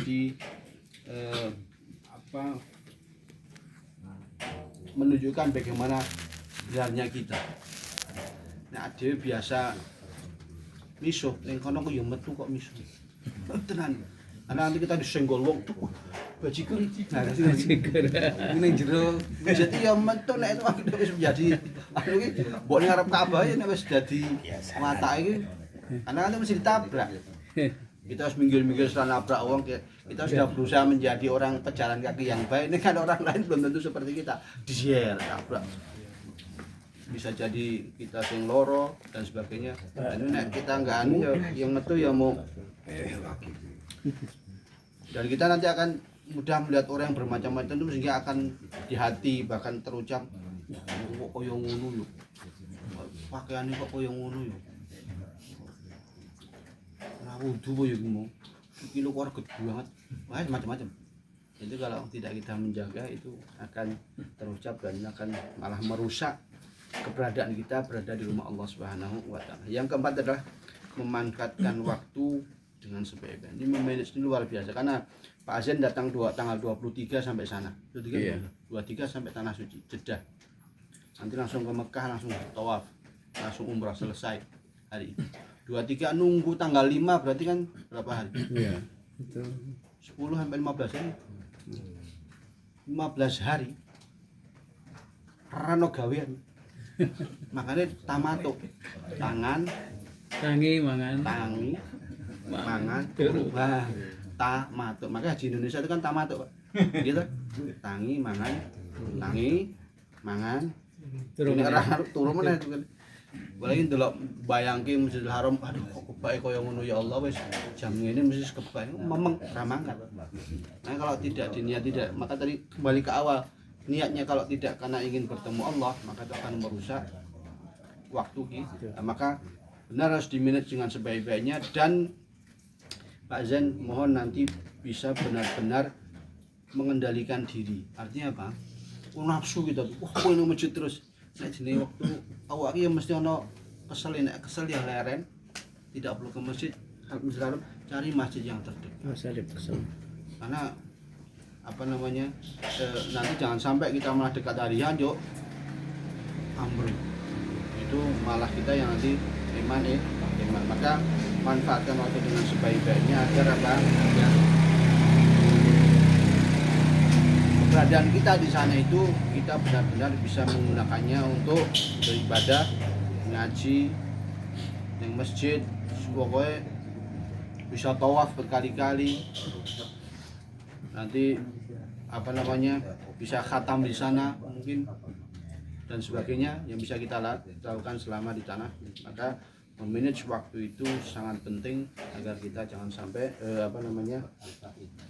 menjadi menunjukkan bagaimana benarnya kita. Nah, ada biasa misuh, yang kono kok yang metu kok misuh. Tenan. Karena nanti kita disenggol wong tuh. Bajigur. Nah, ini jero. Jadi ya metu nek itu wis menjadi anu iki mbok ning arep Ka'bah ya nek wis dadi watak iki. Karena kan mesti ditabrak. Kita harus minggir-minggir setelah nabrak wong, kita sudah berusaha menjadi orang pejalan kaki yang baik. Ini kan orang lain belum tentu seperti kita. Disier, tabrak. Bisa jadi kita sing loro dan sebagainya. Dan ini kita enggak anu ya, yang metu ya mau. Dan kita nanti akan mudah melihat orang yang bermacam-macam itu sehingga akan di hati bahkan terucap kok koyo ngono yo. Pakaiane kok koyo ngono yo. Wudu ya mau kilo keluar gede banget, wah macam-macam. Itu kalau tidak kita menjaga itu akan terucap dan akan malah merusak keberadaan kita berada di rumah Allah Subhanahu wa Ta'ala. Yang keempat adalah memanfaatkan waktu dengan sebaik-baiknya. Ini memanage ini luar biasa karena Pak Azen datang tanggal 23 sampai sana, 23 sampai Tanah Suci, Jeddah. Nanti langsung ke Mekah, langsung tawaf, langsung umrah selesai hari itu. 23 nunggu tanggal 5 berarti kan berapa hari? Iya. Itu 10 sampai 15 hari. 15 hari. Rano gawean. Makanya tamato. Tangan, mangan, berubah. Tamato. Makanya haji Indonesia itu kan tamato, Pak. Gitu. Tangi, mangan, turun mana itu kan. Apalagi ndelok bayangke Masjidil Haram, aduh kok kebae kaya ngono ya Allah wis jam ngene mesti kebae memang ramangkat. Nah kalau tidak diniat tidak, maka tadi kembali ke awal, niatnya kalau tidak karena ingin bertemu Allah, maka itu akan merusak waktu kita. Nah, maka benar harus dimanage dengan sebaik-baiknya dan Pak Zen mohon nanti bisa benar-benar mengendalikan diri. Artinya apa? Nafsu kita tuh, wah kowe nang masjid terus. Nek jenenge waktu awak iki ya mesti ana kesel, nek kesel ya leren. Tidak perlu ke masjid, misalnya cari masjid yang terdekat. Karena apa namanya? Nanti jangan sampai kita malah dekat harian yuk ambruk. Itu malah kita yang nanti iman. Maka manfaatkan waktu dengan sebaik-baiknya agar apa? Ya, keberadaan kita di sana itu kita benar-benar bisa menggunakannya untuk beribadah, ngaji, yang masjid, pokoknya bisa tawaf berkali-kali. Nanti apa namanya bisa khatam di sana mungkin dan sebagainya yang bisa kita lakukan selama di tanah. Maka memanage waktu itu sangat penting agar kita jangan sampai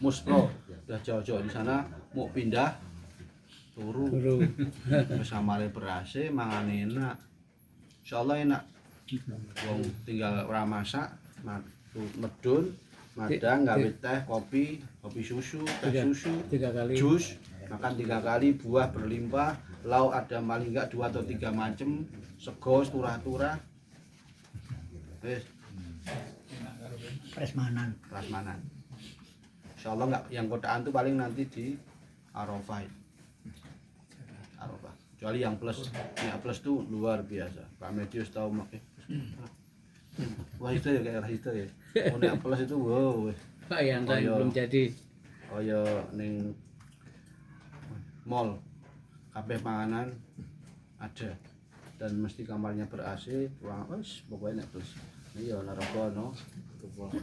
muspro udah jauh-jauh di sana mau pindah turu bersama berase mangan enak, insyaallah enak. Wong tinggal ora masak, medun, madang, gawe teh, kopi susu, teh susu, 3 kali jus, makan 3 kali, buah berlimpah, lauk ada paling enggak 2 atau 3 macam, sego turah-turah. Prasmanan. Insyaallah enggak yang kotaan tuh paling nanti di Arafah. Kecuali yang plus. Yang plus tuh luar biasa. Pak Medius tahu make. Wah itu ya kayak itu ya. Oh yang plus itu wow. Pak yang belum jadi. Oh ya ning mall kabeh panganan ada dan mesti kamarnya ber-AC, ruang pokoknya terus. Iya narokono.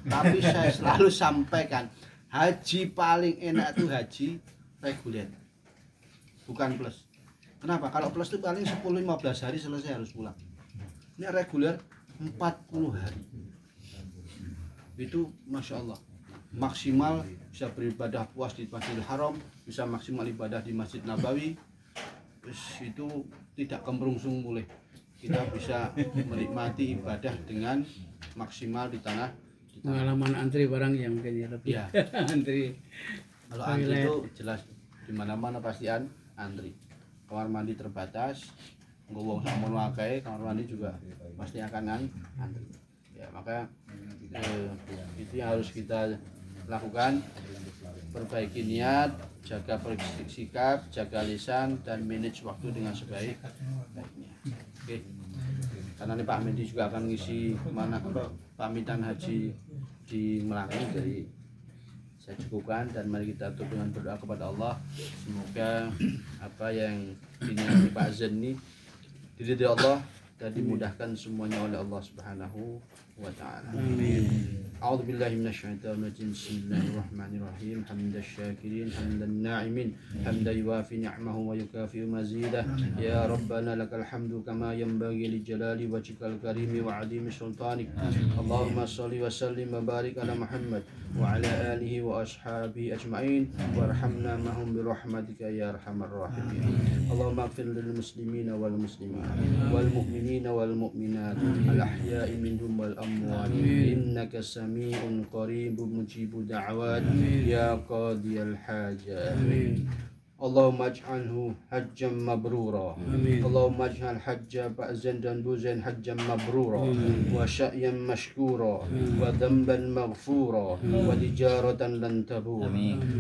Tapi saya selalu sampaikan haji paling enak itu haji reguler, bukan plus. Kenapa? Kalau plus itu paling 10-15 hari selesai harus pulang. Ini reguler 40 hari. Itu Masya Allah maksimal bisa beribadah puas di Masjidil Haram, bisa maksimal ibadah di Masjid Nabawi. Terus itu tidak kemrungsung boleh. Kita bisa menikmati ibadah dengan maksimal di tanah. Pengalaman antri barang yang kayaknya lebih. Ya. Antri. Kalau antri itu jelas di mana-mana pasti antri. Kamar mandi terbatas, ngomong sama wakai, kamar mandi juga pasti akan antri. Ya, maka itu yang harus kita lakukan perbaiki niat, jaga sikap, jaga lisan, dan manage waktu dengan sebaik-baiknya. Oke. Karena ini Pak Mendi juga akan ngisi pamitan haji di Melangi, jadi saya cukupkan dan mari kita tutup dengan berdoa kepada Allah. Semoga apa yang diniati Pak Zen ini diridhoi Allah dan dimudahkan semuanya oleh Allah Subhanahu wa taala. Amin. A'udzu billahi minasyaitonir rajim. Bismillahirrahmanirrahim. Hamdash syakirin, hamdan na'imin, hamdan yuwafi ni'amahu wa yukafi mazidah. Ya Rabbana lakal hamdu kama yanbaghi li jalali wajhikal karimi wa 'azimi sultanik. Allahumma shalli wa sallim wa barik ala Muhammad wa ala alihi wa ashabihi ajma'in warhamna mahum bi rahmatika ya arhamar rahimin. Allahumma ighfir lil muslimina wal muslimat wal mu'minina wal mu'minat al ahya'i minhum wal amwat innaka sami'un qaribun mujibud da'awat ya qadiyal hajat. Allahumma ij'alhu hajjan mabrura. Allahumma ij'al hajja Pak Zen dan Bu Zen hajjan mabrura wa sya'yan mashkura wa dhanban maghfura wa tijaratan lan tabur.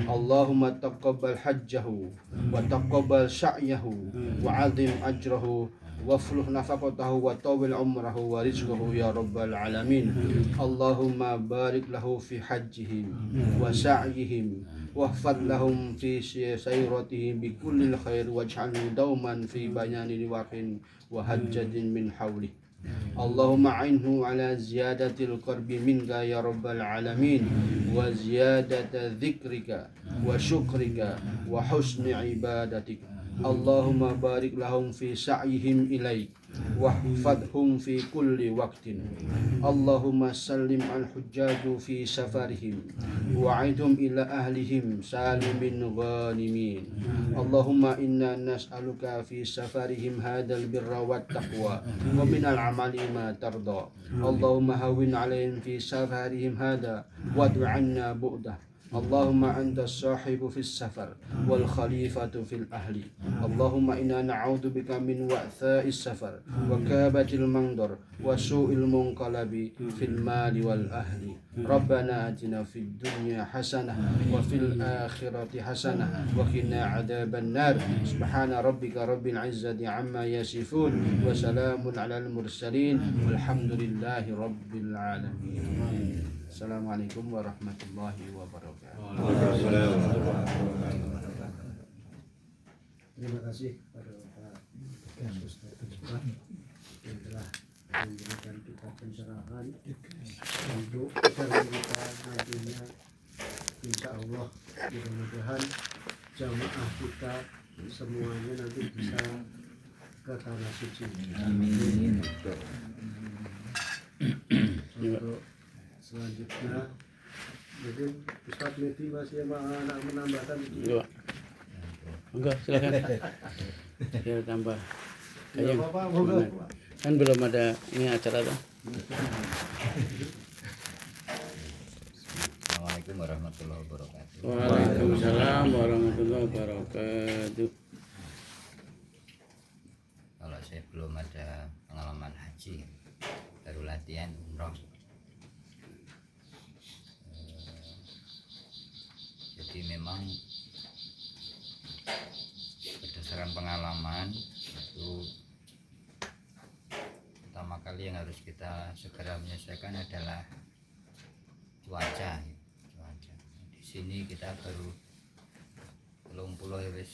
Allahumma taqabbal hajjahu wa taqabbal sya'yahu wa 'azim ajrahu wafluh nafaqatahu wa tawil umrahu wa rizquhu ya rabbal alamin. Allahumma barik lahu fi hajjihim wa sa'yihim wahfad lahum fi sayratihim bi kullil khair waj'alhu dauman fi bayani liwaqin wa hajjatin min hawlih. Allahumma a'inhu ala ziyadatil qarbi minka ya rabbal alamin wa ziyadata dzikrika wa syukrika wa husni ibadatik. Allahumma barik lahum fi sa'yihim ilaik wahfadhum fi kulli waqtin. Allahumma sallim al-hujjaju fi safarihim wa'idhum ila ahlihim salimin ghanimin. Allahumma inna nas'aluka fi safarihim hadal birra wat taqwa wa minal amali ma tarda. Allahumma hawwin alaihim fi safarihim hada wad'u 'anna bu'dah. Allahumma anta sahibu fis safar wal khalifatu fil ahli. Allahumma inna na'udzu bika min wa'tha'is safar wa kabatil mandar wa su'il munqalabi fil mali wal ahli. Rabbana atina fid dunya hasanah wa fil akhirati hasanah wa qina adzaban nar. Subhana rabbika rabbil izzati amma yasifun wa salamun alal mursalin walhamdulillahi rabbil alamin. Assalamualaikum warahmatullahi wabarakatuh. Terima kasih kepada Pak Ustaz yang telah memberikan kita pencerahan untuk acara kita nantinya. Insya Allah mudah-mudahan jamaah kita semuanya nanti bisa ke tanah suci. Amin. Untuk selanjutnya mungkin Ustaz Medi masih anak menambahkan. Enggak, silakan. Ya tambah. Tidak apa-apa, monggo. Kan belum ada ini acara tuh. Assalamualaikum warahmatullahi wabarakatuh. Waalaikumsalam warahmatullahi wabarakatuh. Kalau saya belum ada pengalaman haji, baru latihan umroh. Jadi memang berdasarkan pengalaman itu pertama kali yang harus kita segera menyelesaikan adalah cuaca. Di sini kita baru 30 ya wis.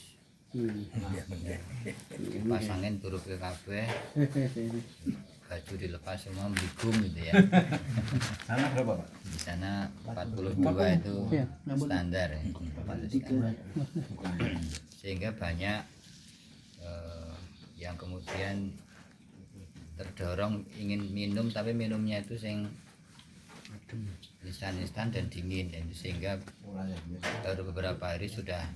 Kipas angin turun ke kabeh. Baju dilepas semua meligung gitu ya. Sana berapa Pak? Di sana 42 itu standar ya. Sehingga banyak yang kemudian terdorong ingin minum tapi minumnya itu sing instan dan dingin, dan sehingga baru beberapa hari sudah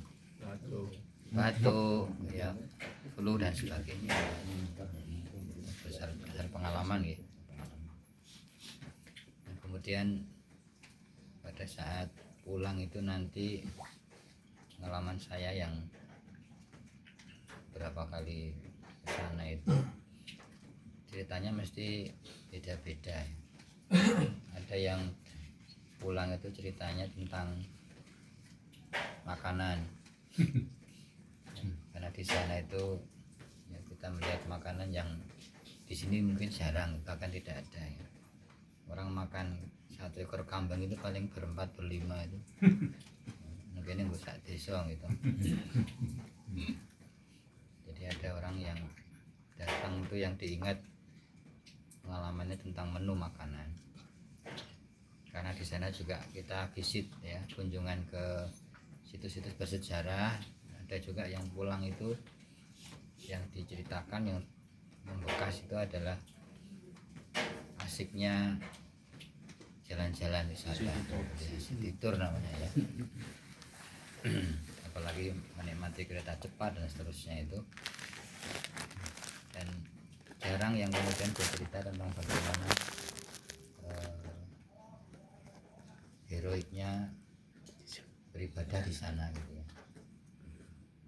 batuk ya, flu dan sebagainya. Besar pengalaman gitu. Dan kemudian pada saat pulang itu nanti pengalaman saya yang berapa kali ke sana itu ceritanya mesti beda-beda ya. Ada yang pulang itu ceritanya tentang makanan. Karena di sana itu ya, kita melihat makanan yang di sini mungkin jarang, bahkan tidak ada ya. Orang makan 1 ekor kambing itu paling berempat berlima itu. Mungkin ini sak desa gitu. Jadi ada orang yang datang itu yang diingat pengalamannya tentang menu makanan. Karena di sana juga kita visit ya, kunjungan ke situs-situs bersejarah. Ada juga yang pulang itu yang diceritakan yang membekas itu adalah asiknya jalan-jalan di sana, tidur namanya ya. Apalagi menikmati kereta cepat dan seterusnya itu. Dan jarang yang kemudian bercerita tentang bagaimana heroiknya beribadah di sana gitu ya.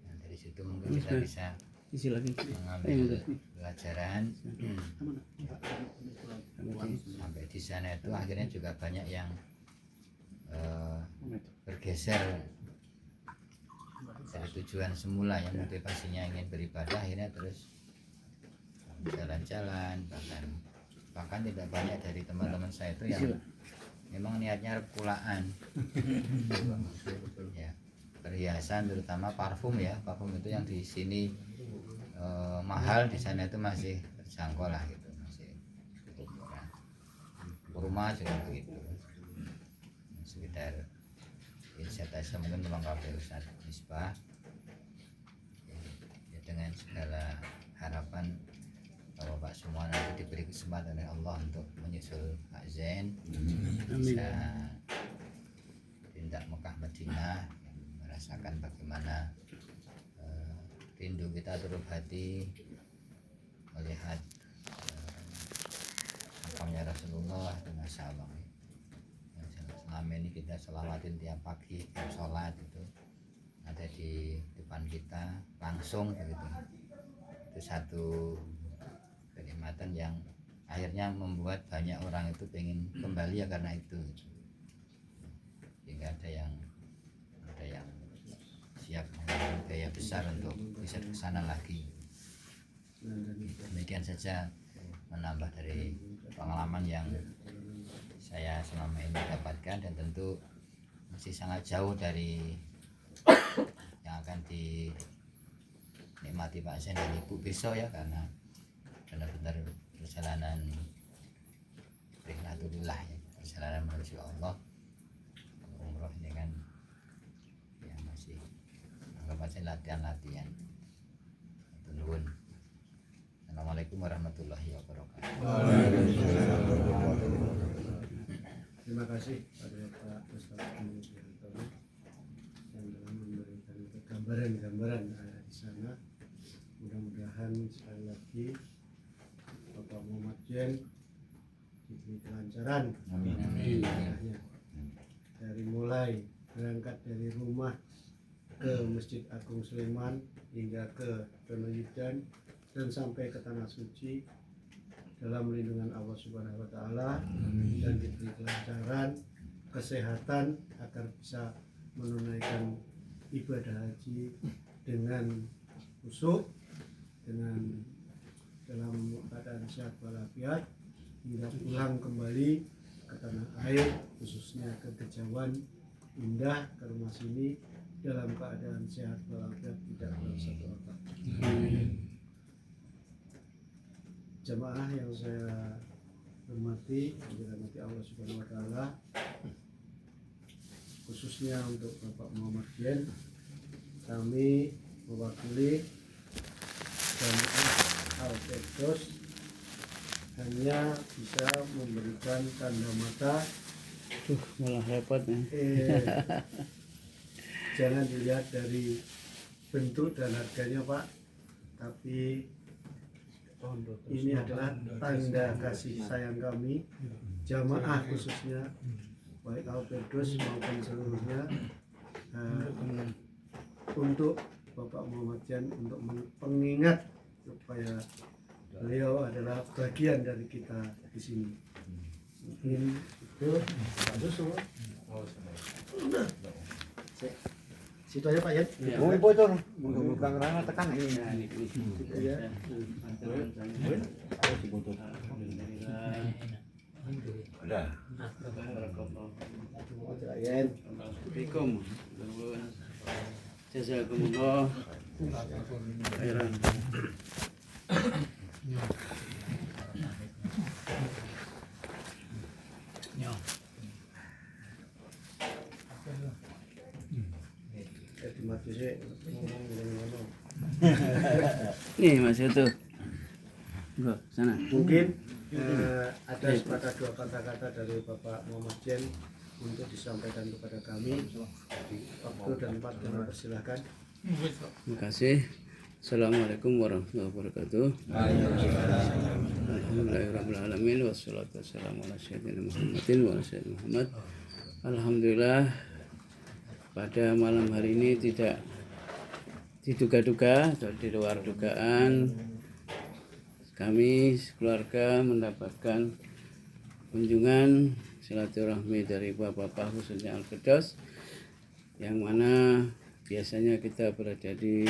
Nah, dari situ mungkin kita bisa isi lagi. mengambil pelajaran. Sampai di sana itu akhirnya juga banyak yang bergeser dari tujuan semula yang motivasinya ingin beribadah, akhirnya terus jalan-jalan, bahkan tidak banyak dari teman-teman saya itu yang memang niatnya rekulaan ya, perhiasan terutama parfum ya, parfum itu yang di sini mahal, di sana itu masih terjangkau lah gitu, masih cukup murah. Rumah juga begitu, sekitar saya mungkin melengkapi Ustaz Misbah ya, dengan segala harapan bahwa Pak semua nanti diberi kesempatan oleh Allah untuk menyusul Pak Zain, bisa tindak Mekah Madinah, merasakan bagaimana rindu kita turut hati melihat makamnya Rasulullah dan sahabat. Selama ini kita selawatin tiap pagi sholat itu ada di depan kita langsung begitu. Itu satu kenikmatan yang akhirnya membuat banyak orang itu pengen kembali ya karena itu. Sehingga ada yang siap mengeluarkan biaya besar untuk bisa ke sana lagi. Demikian saja menambah dari pengalaman yang saya selama ini dapatkan, dan tentu masih sangat jauh dari yang akan dinikmati Pak Zain dan Ibu besok ya, karena benar-benar perjalanan Rihlatullah ya, perjalanan menuju Allah. Umroh ini kan ya masih anggap aja latihan-latihan. Nuwun. Assalamualaikum warahmatullahi wabarakatuh. Terima kasih pada Pak Ustaz Wiranto yang telah memberikan gambaran-gambaran di sana. Mudah-mudahan sekali lagi Bapak Muhammad Zain diberi kelancaran. Amin. Dari mulai berangkat dari rumah ke Masjid Agung Sleman hingga ke Donohudan dan sampai ke Tanah Suci dalam lindungan Allah Subhanahu wa taala, dan diberi kelancaran, kesehatan agar bisa menunaikan ibadah haji dengan khusyuk, dengan dalam keadaan sehat walafiat, hingga pulang kembali ke tanah air, khususnya ke Kejauhan indah, ke rumah sini dalam keadaan sehat walafiat, tidak merasa apa. Jamaah yang saya hormati, yang dirahmati Allah Subhanahu wa taala, khususnya untuk Bapak Muhammad Zain, kami mewakili Jamaah Al-Firdaus hanya bisa memberikan tanda mata. Malah repot ya. Jangan dilihat dari bentuk dan harganya Pak, tapi ini adalah tanda kasih sayang kami, jamaah khususnya, baik Al-Firdaus maupun seluruhnya, untuk Bapak Muhammad Zain, untuk pengingat supaya beliau adalah bagian dari kita di sini. Mungkin itu. Situ aja Pak ya. Oh, ibu itu bukan rana tekan ini. Nah, ini. Situ ya. Udah. Assalamualaikum. Assalamualaikum. Jazakumullah khairan. Jadi mati sih ngomong ngomong. Nih Mas itu. Enggak, sana. Mungkin ada sepatah dua kata-kata dari Bapak Muhammad Jen untuk disampaikan kepada kami. Waktu dan tempat kami persilahkan. Terima kasih. Assalamualaikum warahmatullahi wabarakatuh. Alhamdulillahirrahmanirrahim. Wassalatu wassalamu ala sayyidina Muhammadin wa ala sayyidina Muhammad. Alhamdulillah pada malam hari ini tidak diduga-duga atau di luar dugaan kami keluarga mendapatkan kunjungan silaturahmi dari Bapak khususnya Al-Firdaus, yang mana biasanya kita berada di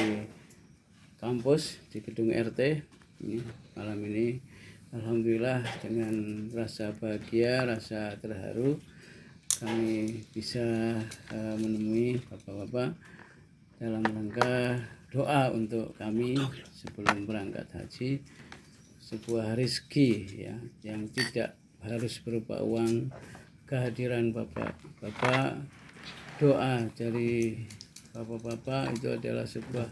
kampus di gedung RT. Ini malam ini alhamdulillah dengan rasa bahagia, rasa terharu kami bisa menemui bapak-bapak dalam rangka doa untuk kami sebelum berangkat haji, sebuah rezeki ya yang tidak harus berupa uang. Kehadiran bapak-bapak, doa dari bapak-bapak itu adalah sebuah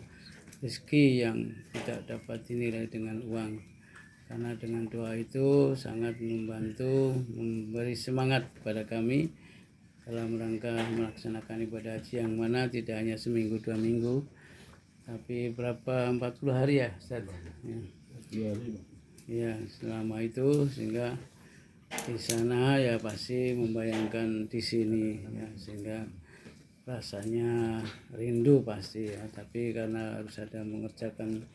rezeki yang tidak dapat dinilai dengan uang, karena dengan doa itu sangat membantu, memberi semangat kepada kami dalam rangka melaksanakan ibadah haji, yang mana tidak hanya seminggu 2 minggu tapi berapa 40 hari ya Ustaz ya. Ya selama itu, sehingga di sana ya pasti membayangkan di sini ya, sehingga rasanya rindu pasti ya, tapi karena harus ada mengerjakan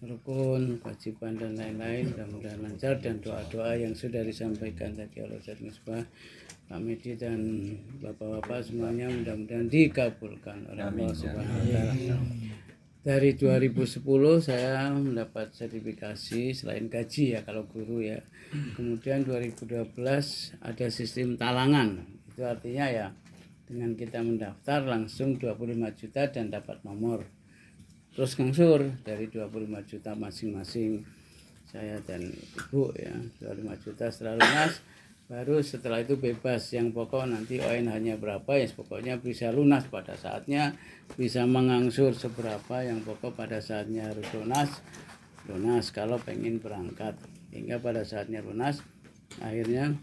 rukun, kewajiban dan lain-lain, mudah-mudahan lancar, dan doa-doa yang sudah disampaikan tadi oleh Ustaz Misbah, Pak Medi dan bapak-bapak semuanya mudah-mudahan dikabulkan oleh Allah Subhanahu wa taala. Dari 2010 saya mendapat sertifikasi selain gaji ya kalau guru ya. Kemudian 2012 ada sistem talangan. Itu artinya ya dengan kita mendaftar langsung 25 juta dan dapat nomor. Terus ngangsur dari 25 juta masing-masing saya dan ibu ya, 25 juta setelah lunas. Baru setelah itu bebas, yang pokok nanti ONH-nya berapa ya pokoknya bisa lunas pada saatnya, bisa mengangsur seberapa, yang pokok pada saatnya harus lunas kalau pengen berangkat, hingga pada saatnya lunas akhirnya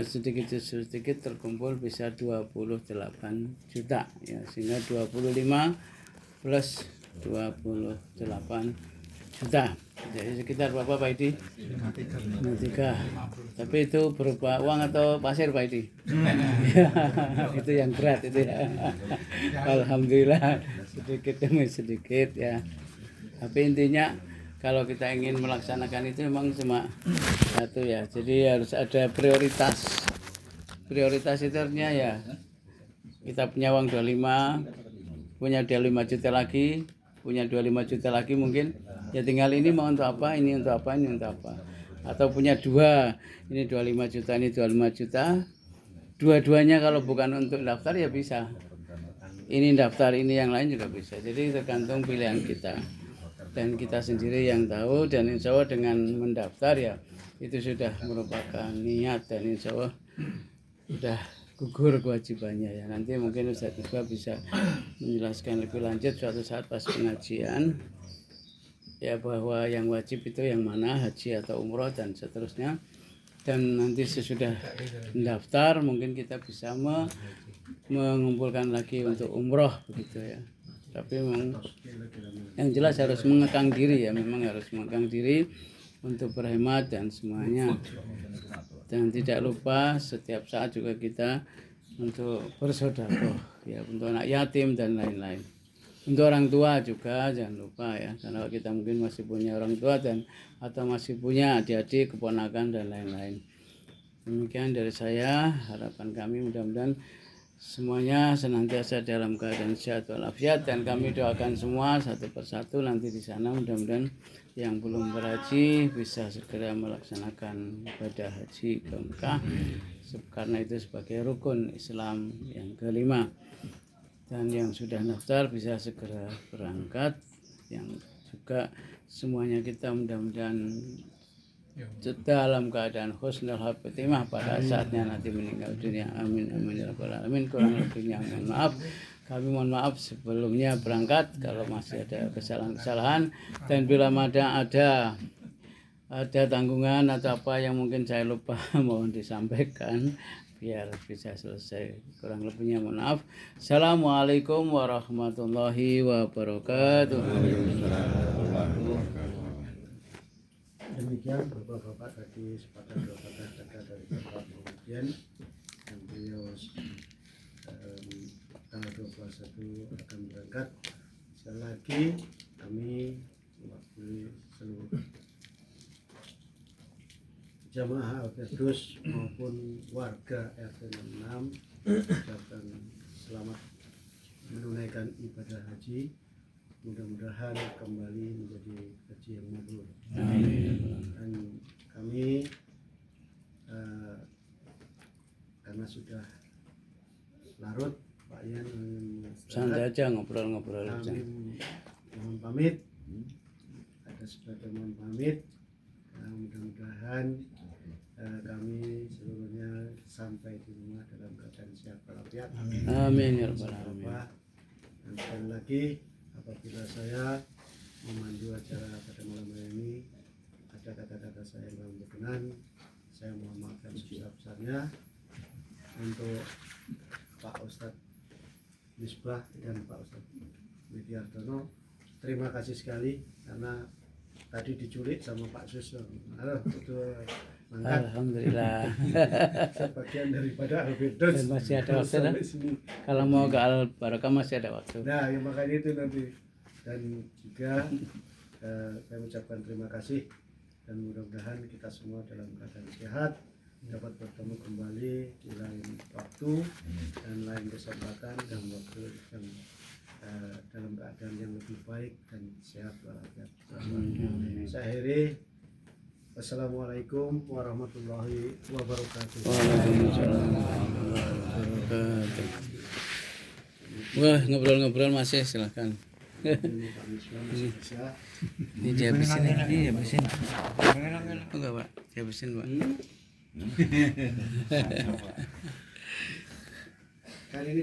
sedikit terkumpul bisa 28 juta ya, sehingga 25 plus 28 juta, jadi sekitar berapa Pak Idi? 3. Tapi itu berupa uang atau pasir Pak Idi? Itu yang berat itu ya. Alhamdulillah sedikit demi sedikit ya. Tapi intinya kalau kita ingin melaksanakan itu memang cuma satu ya. Jadi harus ada prioritas. Prioritas itu artinya ya kita punya uang 25, punya 25 juta lagi, punya 25 juta lagi mungkin ya, tinggal ini mau untuk apa, ini untuk apa, ini untuk apa. Atau punya 2, ini 25 juta, ini 25 juta. Dua-duanya kalau bukan untuk daftar ya bisa. Ini daftar, ini yang lain juga bisa. Jadi tergantung pilihan kita. Dan kita sendiri yang tahu, dan insya Allah dengan mendaftar ya itu sudah merupakan niat, dan insya Allah sudah gugur kewajibannya ya. Nanti mungkin Ustaz juga bisa menjelaskan lebih lanjut suatu saat pas pengajian ya, bahwa yang wajib itu yang mana, haji atau umroh dan seterusnya. Dan nanti sesudah mendaftar mungkin kita bisa mengumpulkan lagi untuk umroh begitu ya. Tapi memang yang jelas harus mengekang diri ya, memang harus mengekang diri untuk berhemat dan semuanya. Dan tidak lupa setiap saat juga kita untuk bersedekah ya, untuk anak yatim dan lain-lain. Untuk orang tua juga jangan lupa ya, karena kita mungkin masih punya orang tua dan atau masih punya adik-adik, keponakan dan lain-lain. Demikian dari saya, harapan kami mudah-mudahan semuanya senantiasa dalam keadaan sehat walafiat, dan kami doakan semua satu persatu nanti di sana mudah-mudahan yang belum berhaji bisa segera melaksanakan ibadah haji ke Mekah karena itu sebagai rukun Islam yang kelima, dan yang sudah daftar bisa segera berangkat, yang juga semuanya kita mudah-mudahan dalam keadaan husnul khotimah pada saatnya nanti meninggal dunia. Amin amin ya rabbal alamin. Kurang lebihnya mohon maaf sebelumnya berangkat kalau masih ada kesalahan-kesalahan, dan bila ada tanggungan atau apa yang mungkin saya lupa mohon disampaikan biar bisa selesai. Kurang lebihnya mohon maaf. Assalamualaikum warahmatullahi wabarakatuh. Demikian Bapak-bapak tadi sepakat dua kata dari Bapak kemudian, dan beliau tanggal 21 akan berangkat. Sekali lagi kami mewakili seluruh jamaah Al-Firdaus maupun warga RT 66 ucapkan selamat menunaikan ibadah haji. Mudah-mudahan kembali menjadi haji yang mabrur. Dan kami karena sudah larut Pak Yan Santai aja ngobrol-ngobrol. kami mohon pamit. Ada sebagai mohon pamit. Mudah-mudahan kami seluruhnya sampai di rumah dalam keadaan sehat walafiat. Amin ya rabbal alamin. Dan sekali lagi, apabila saya memandu acara pada malam hari ini ada kata-kata saya yang kurang berkenan, saya mohon maaf yang sebesar-besarnya. Untuk Pak Ustadz Misbah dan Pak Ustadz Widiartono, terima kasih sekali karena tadi diculik sama Pak Sus. Halo, itu mangkat. Alhamdulillah. Sebagian daripada Al-Firdaus. Dan masih ada waktu sampai sini. Kalau mau ke Al-Barakah masih ada waktu. Nah, yang makanya itu nanti. Dan juga saya ucapkan terima kasih, dan mudah-mudahan kita semua dalam keadaan sehat dapat bertemu kembali di lain waktu dan lain kesempatan dan waktu yang dalam keadaan yang lebih baik dan sehat walafiat. Saya akhiri. Wassalamualaikum warahmatullahi wabarakatuh. Waalaikumsalam warahmatullahi wabarakatuh. Wah, ngobrol-ngobrol masih silahkan. Ini Pak Misbah masih bisa. Ini dihabisin. Enggak Pak, dihabisin Pak. Kali ini